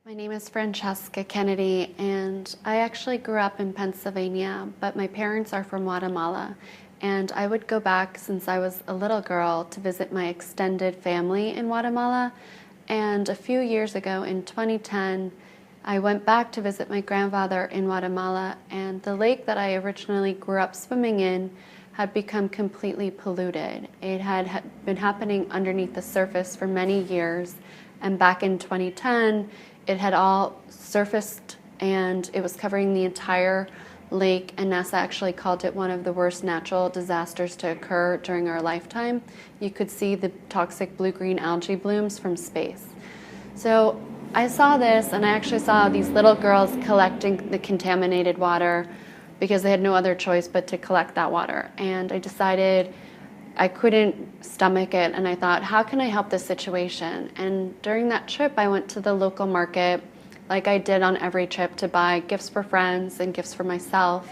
My name is Francesca Kennedy, and I actually grew up in Pennsylvania, but my parents are from Guatemala. And I would go back since I was a little girl to visit my extended family in Guatemala. And a few years ago, in 2010, I went back to visit my grandfather in Guatemala, and the lake that I originally grew up swimming in had become completely polluted. It had been happening underneath the surface for many years, and back in 2010, it had all surfaced and it was covering the entire lake, and NASA actually called it one of the worst natural disasters to occur during our lifetime. You could see the toxic blue-green algae blooms from space. So I saw this, and I actually saw these little girls collecting the contaminated water because they had no other choice but to collect that water. And I decided I couldn't stomach it, and I thought, how can I help this situation? And during that trip, I went to the local market, like I did on every trip, to buy gifts for friends and gifts for myself.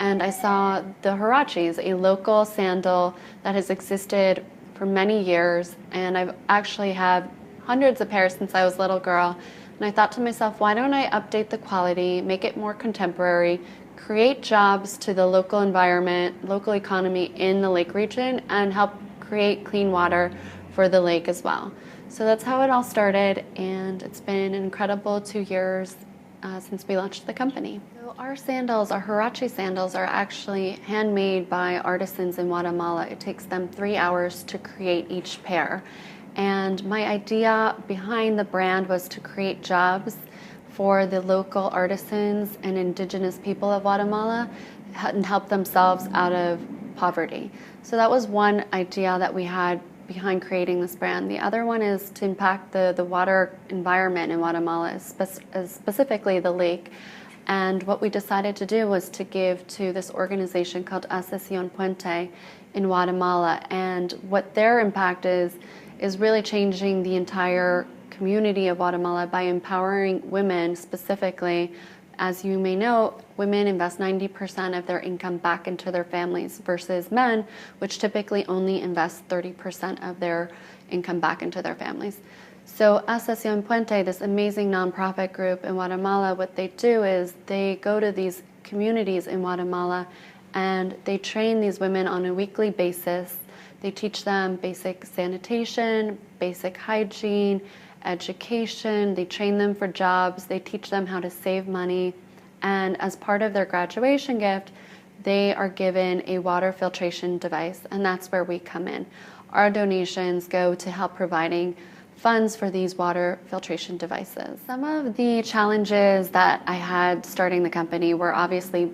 And I saw the huaraches, a local sandal that has existed for many years, and I've actually had hundreds of pairs since I was a little girl. And I thought to myself, why don't I update the quality, make it more contemporary, create jobs to the local environment, local economy in the lake region, and help create clean water for the lake as well. So that's how it all started, and it's been an incredible 2 years since we launched the company. So our sandals, our huarache sandals, are actually handmade by artisans in Guatemala. It takes them 3 hours to create each pair. And my idea behind the brand was to create jobs for the local artisans and indigenous people of Guatemala and help themselves out of poverty. So that was one idea that we had behind creating this brand. The other one is to impact the water environment in Guatemala, specifically the lake. And what we decided to do was to give to this organization called Asociación Puente in Guatemala. And what their impact is really changing the entire community of Guatemala by empowering women specifically. As you may know, women invest 90% of their income back into their families versus men, which typically only invest 30% of their income back into their families. So Asociación Puente, this amazing nonprofit group in Guatemala, what they do is they go to these communities in Guatemala and they train these women on a weekly basis. They teach them basic sanitation, basic hygiene, education. They train them for jobs. They teach them how to save money. And as part of their graduation gift, they are given a water filtration device, and that's where we come in. Our donations go to help providing funds for these water filtration devices. Some of the challenges that I had starting the company were obviously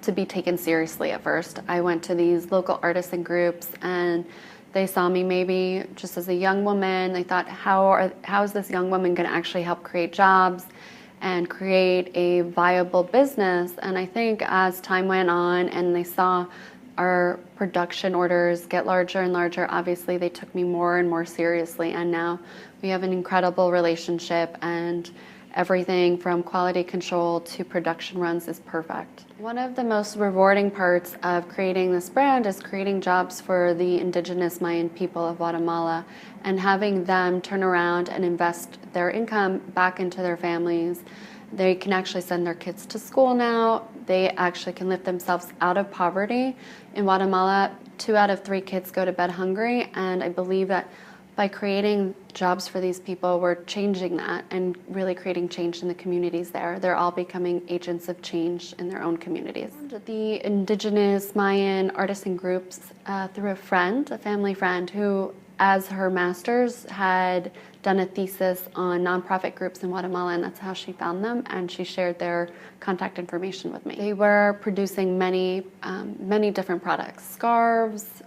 to be taken seriously at first. I went to these local artisan groups, and they saw me maybe just as a young woman. They thought, how is this young woman going to actually help create jobs and create a viable business? And I think as time went on and they saw our production orders get larger and larger, obviously they took me more and more seriously. And now we have an incredible relationship, and everything from quality control to production runs is perfect. One of the most rewarding parts of creating this brand is creating jobs for the indigenous Mayan people of Guatemala and having them turn around and invest their income back into their families. They can actually send their kids to school now. They actually can lift themselves out of poverty. In Guatemala, 2 out of 3 kids go to bed hungry, and I believe that by creating jobs for these people, we're changing that and really creating change in the communities there. They're all becoming agents of change in their own communities. The indigenous Mayan artisan groups through a family friend who, as her master's, had done a thesis on nonprofit groups in Guatemala, and that's how she found them, and she shared their contact information with me. They were producing many different products, scarves,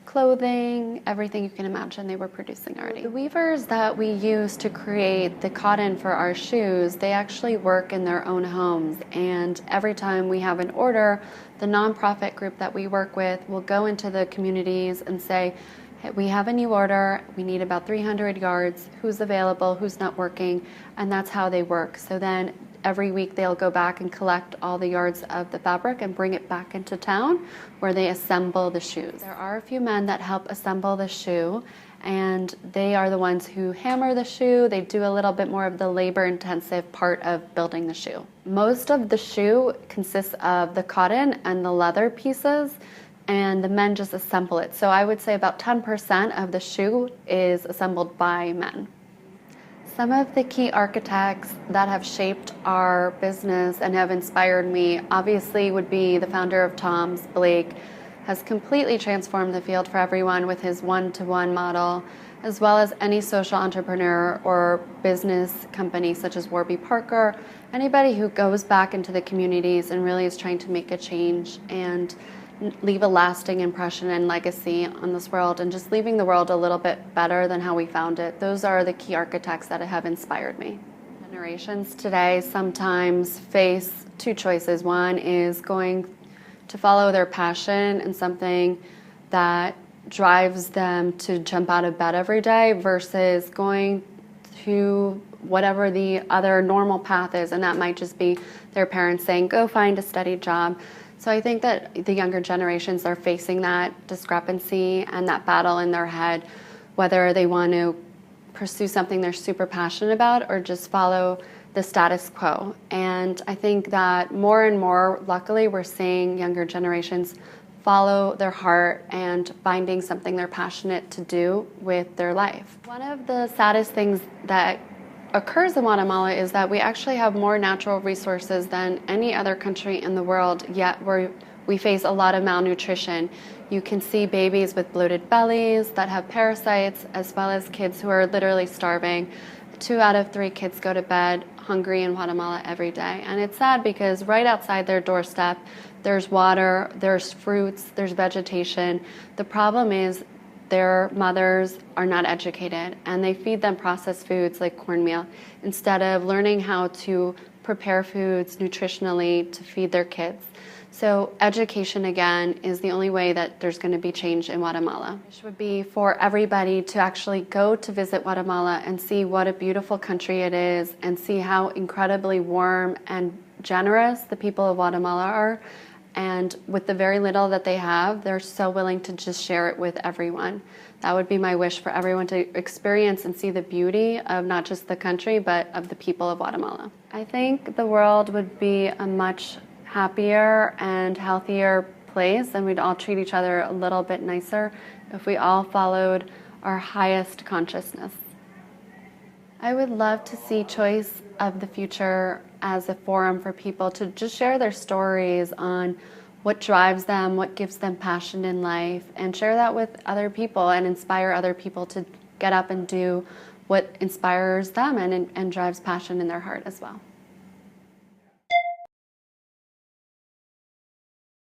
clothing, everything you can imagine they were producing already. The weavers that we use to create the cotton for our shoes, they actually work in their own homes, and every time we have an order, the nonprofit group that we work with will go into the communities and say, hey, we have a new order, we need about 300 yards, who's available, who's not working, and that's how they work. So then every week they'll go back and collect all the yards of the fabric and bring it back into town where they assemble the shoes. There are a few men that help assemble the shoe, and they are the ones who hammer the shoe. They do a little bit more of the labor-intensive part of building the shoe. Most of the shoe consists of the cotton and the leather pieces, and the men just assemble it. So I would say about 10% of the shoe is assembled by men. Some of the key architects that have shaped our business and have inspired me obviously would be the founder of Tom's, Blake, has completely transformed the field for everyone with his one-to-one model, as well as any social entrepreneur or business company such as Warby Parker, anybody who goes back into the communities and really is trying to make a change and leave a lasting impression and legacy on this world, and just leaving the world a little bit better than how we found it. Those are the key architects that have inspired me. Generations today sometimes face two choices. One is going to follow their passion and something that drives them to jump out of bed every day versus going to whatever the other normal path is, and that might just be their parents saying, go find a steady job. So I think that the younger generations are facing that discrepancy and that battle in their head, whether they want to pursue something they're super passionate about or just follow the status quo. And I think that more and more, luckily, we're seeing younger generations follow their heart and finding something they're passionate to do with their life. One of the saddest things that occurs in Guatemala is that we actually have more natural resources than any other country in the world, yet we face a lot of malnutrition. You can see babies with bloated bellies that have parasites, as well as kids who are literally starving. 2 out of 3 kids go to bed hungry in Guatemala every day. And it's sad because right outside their doorstep, there's water, there's fruits, there's vegetation. The problem is their mothers are not educated and they feed them processed foods like cornmeal instead of learning how to prepare foods nutritionally to feed their kids. So education, again, is the only way that there's going to be change in Guatemala. It would be for everybody to actually go to visit Guatemala and see what a beautiful country it is and see how incredibly warm and generous the people of Guatemala are. And with the very little that they have, they're so willing to just share it with everyone. That would be my wish for everyone to experience and see the beauty of not just the country, but of the people of Guatemala. I think the world would be a much happier and healthier place, and we'd all treat each other a little bit nicer if we all followed our highest consciousness. I would love to see Choice of the Future as a forum for people to just share their stories on what drives them, what gives them passion in life, and share that with other people and inspire other people to get up and do what inspires them and drives passion in their heart as well.